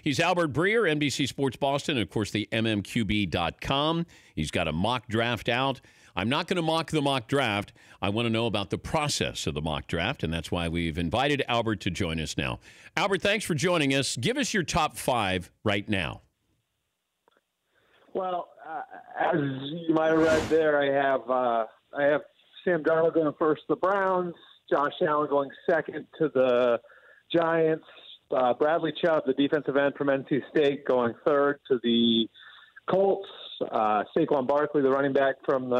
He's Albert Breer, NBC Sports Boston, and, of course, the MMQB.com. He's got a mock draft out. I'm not going to mock the mock draft. I want to know about the process of the mock draft, and that's why we've invited Albert to join us now. Albert, thanks for joining us. Give us your top 5 right now. Well, as you might have read there, I have Sam Darnold going first to the Browns, Josh Allen going second to the Giants, Bradley Chubb, the defensive end from NC State, going third to the Colts, Saquon Barkley, the running back from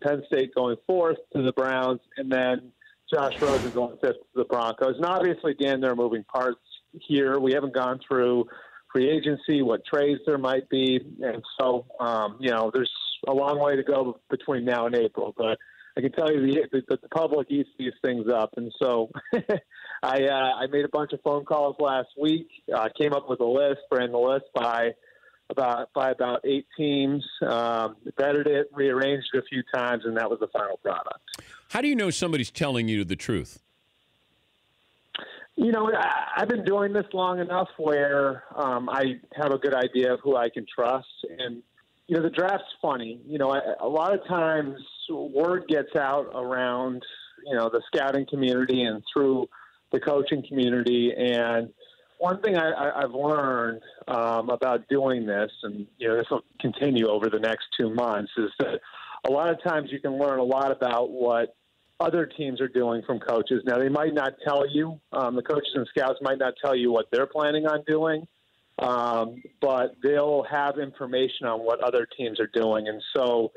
Penn State, going fourth to the Browns, and then Josh Rosen going fifth to the Broncos. And obviously, Dan, there are moving parts here. We haven't gone through free agency, what trades there might be, and so there's a long way to go between now and April. But I can tell you the public eats these things up, and so I made a bunch of phone calls last week. Came up with a list, ran the list by about 8 teams, vetted it, rearranged it a few times, and that was the final product. How do you know somebody's telling you the truth? You know, I've been doing this long enough where I have a good idea of who I can trust. And, you know, the draft's funny. You know, a lot of times word gets out around, you know, the scouting community and through the coaching community. And one thing I've learned about doing this, and, you know, this will continue over the next 2 months, is that a lot of times you can learn a lot about what other teams are doing from coaches. Now, they might not tell you, the coaches and scouts might not tell you what they're planning on doing, but they'll have information on what other teams are doing. And so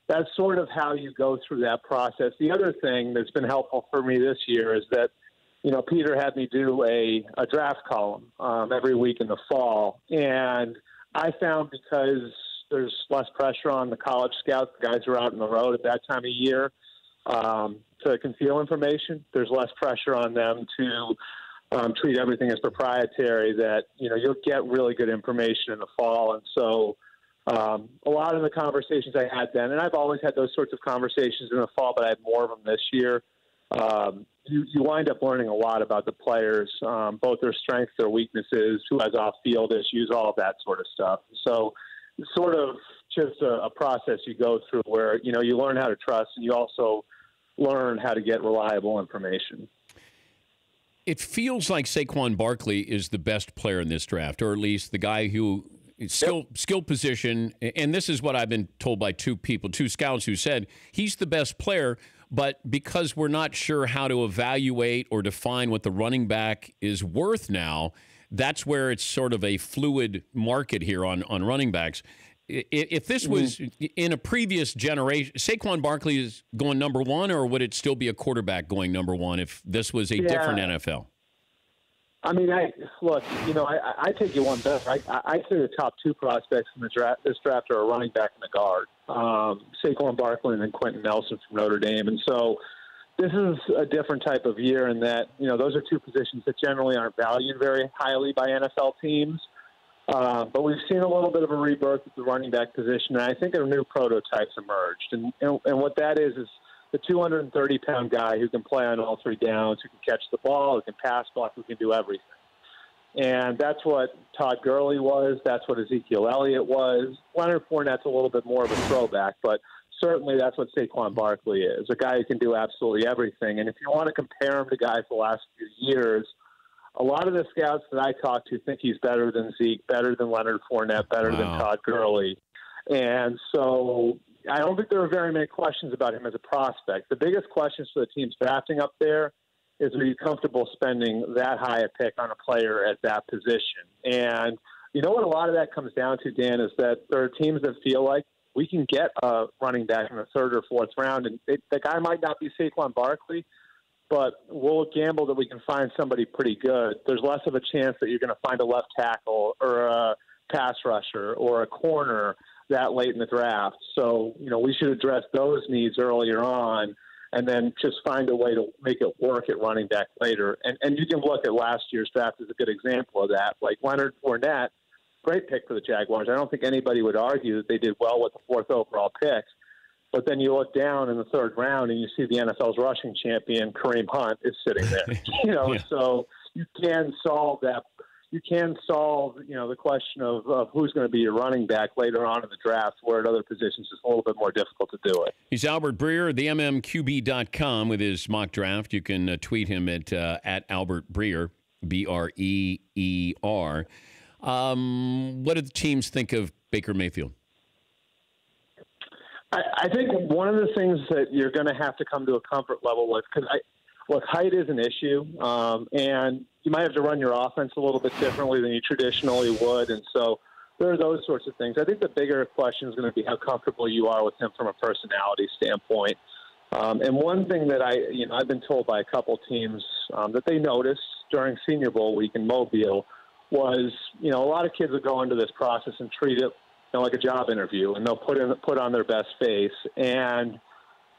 that's sort of how you go through that process. The other thing that's been helpful for me this year is that, you know, Peter had me do a draft column every week in the fall. And I found because there's less pressure on the college scouts, the guys who are out on the road at that time of year, to conceal information. There's less pressure on them to treat everything as proprietary, that, you know, you'll get really good information in the fall. And so a lot of the conversations I had then, and I've always had those sorts of conversations in the fall, but I had more of them this year, you wind up learning a lot about the players, both their strengths, their weaknesses, who has off-field issues, all of that sort of stuff. So it's sort of just a process you go through where, you know, you learn how to trust, and you also learn how to get reliable information. It feels like Saquon Barkley is the best player in this draft, or at least the guy who skill position. And this is what I've been told by 2 scouts who said he's the best player, but because we're not sure how to evaluate or define what the running back is worth now, that's where it's sort of a fluid market here on running backs. If this was in a previous generation, Saquon Barkley is going number 1, or would it still be a quarterback going number 1 if this was a different NFL? I mean, I take you one better. I say the top 2 prospects in this draft are a running back and a guard, Saquon Barkley and then Quentin Nelson from Notre Dame. And so this is a different type of year in that, you know, those are 2 positions that generally aren't valued very highly by NFL teams. But we've seen a little bit of a rebirth at the running back position, and I think a new prototype's emerged. And what that is the 230-pound guy who can play on all 3 downs, who can catch the ball, who can pass block, who can do everything. And that's what Todd Gurley was. That's what Ezekiel Elliott was. Leonard Fournette's a little bit more of a throwback, but certainly that's what Saquon Barkley is, a guy who can do absolutely everything. And if you want to compare him to guys the last few years, a lot of the scouts that I talk to think he's better than Zeke, better than Leonard Fournette, better than Todd Gurley. And so I don't think there are very many questions about him as a prospect. The biggest questions for the teams drafting up there is, are you comfortable spending that high a pick on a player at that position? And you know what a lot of that comes down to, Dan, is that there are teams that feel like we can get a running back in the 3rd or 4th round, and the guy might not be Saquon Barkley, but we'll gamble that we can find somebody pretty good. There's less of a chance that you're going to find a left tackle or a pass rusher or a corner that late in the draft. So, you know, we should address those needs earlier on and then just find a way to make it work at running back later. And you can look at last year's draft as a good example of that. Like Leonard Fournette, great pick for the Jaguars. I don't think anybody would argue that they did well with the 4th overall pick. But then you look down in the 3rd round and you see the NFL's rushing champion, Kareem Hunt, is sitting there. You know, So you can solve that. you can solve, the question of who's going to be your running back later on in the draft, where at other positions it's a little bit more difficult to do it. He's Albert Breer, themmqb.com, with his mock draft. You can tweet him at Albert Breer, Breer. What do the teams think of Baker Mayfield? I think one of the things that you're going to have to come to a comfort level with, because height is an issue, and you might have to run your offense a little bit differently than you traditionally would, and so there are those sorts of things. I think the bigger question is going to be how comfortable you are with him from a personality standpoint. And one thing that I've been told by a couple teams that they noticed during Senior Bowl week in Mobile was, a lot of kids will go into this process and treat it like a job interview, and they'll put on their best face. And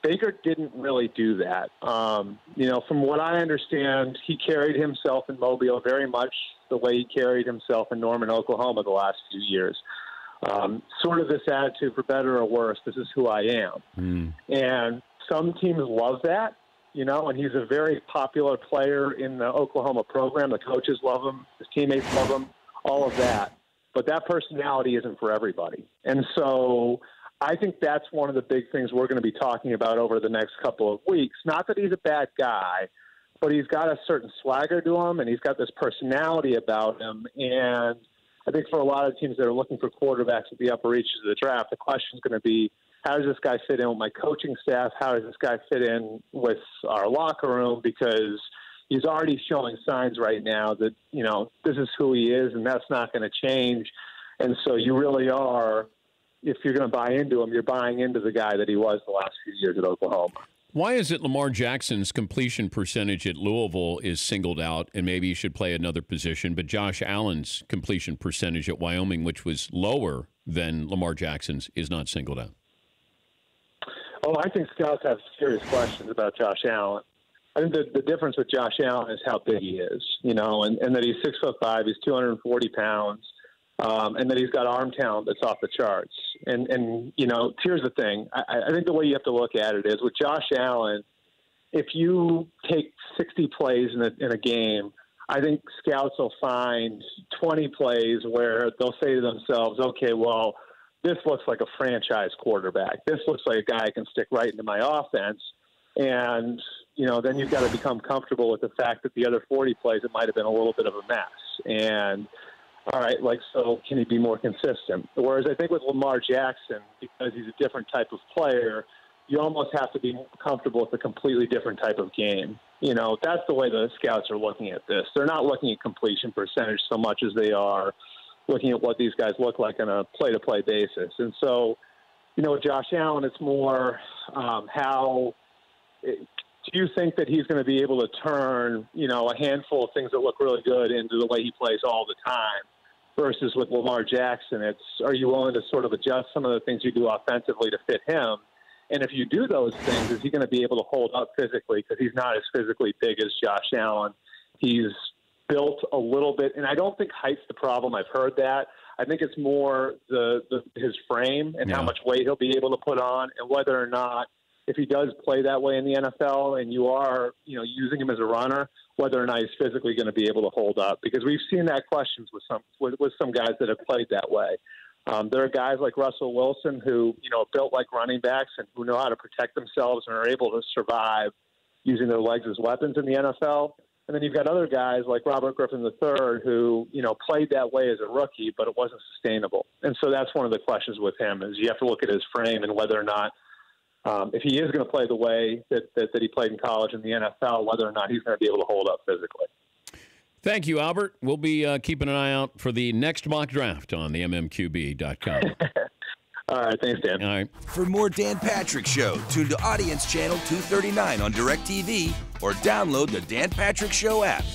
Baker didn't really do that. From what I understand, he carried himself in Mobile very much the way he carried himself in Norman, Oklahoma the last few years. Sort of this attitude, for better or worse, this is who I am. And some teams love that, and he's a very popular player in the Oklahoma program. The coaches love him. His teammates love him, all of that. But that personality isn't for everybody. And so I think that's one of the big things we're going to be talking about over the next couple of weeks. Not that he's a bad guy, but he's got a certain swagger to him, and he's got this personality about him. And I think for a lot of teams that are looking for quarterbacks at the upper reaches of the draft, the question is going to be, how does this guy fit in with my coaching staff? How does this guy fit in with our locker room? Because he's already showing signs right now that, this is who he is, and that's not going to change. And so you really are, if you're going to buy into him, you're buying into the guy that he was the last few years at Oklahoma. Why is it Lamar Jackson's completion percentage at Louisville is singled out, and maybe he should play another position, but Josh Allen's completion percentage at Wyoming, which was lower than Lamar Jackson's, is not singled out? Oh, I think scouts have serious questions about Josh Allen. I think the difference with Josh Allen is how big he is, and that he's 6'5", he's 240 pounds, and that he's got arm talent that's off the charts. And here's the thing. I think the way you have to look at it is with Josh Allen, if you take 60 plays in a game, I think scouts will find 20 plays where they'll say to themselves, okay, well, this looks like a franchise quarterback. This looks like a guy I can stick right into my offense. And, then you've got to become comfortable with the fact that the other 40 plays, it might have been a little bit of a mess. And, all right, so can he be more consistent? Whereas I think with Lamar Jackson, because he's a different type of player, you almost have to be comfortable with a completely different type of game. That's the way the scouts are looking at this. They're not looking at completion percentage so much as they are looking at what these guys look like on a play-to-play basis. And so, with Josh Allen, it's more do you think that he's going to be able to turn, a handful of things that look really good into the way he plays all the time? Versus with Lamar Jackson, are you willing to sort of adjust some of the things you do offensively to fit him? And if you do those things, is he going to be able to hold up physically? Because he's not as physically big as Josh Allen. He's built a little bit, and I don't think height's the problem. I've heard that. I think it's more his frame and how much weight he'll be able to put on, and whether or not, if he does play that way in the NFL and you are, using him as a runner, whether or not he's physically going to be able to hold up. Because we've seen that questions with some guys that have played that way. There are guys like Russell Wilson who, built like running backs and who know how to protect themselves and are able to survive using their legs as weapons in the NFL. And then you've got other guys like Robert Griffin III who, played that way as a rookie, but it wasn't sustainable. And so that's one of the questions with him is you have to look at his frame and whether or not, if he is going to play the way that he played in college in the NFL, whether or not he's going to be able to hold up physically. Thank you, Albert. We'll be keeping an eye out for the next mock draft on the mmqb.com. All right. Thanks, Dan. All right. For more Dan Patrick Show, tune to Audience Channel 239 on DirecTV or download the Dan Patrick Show app.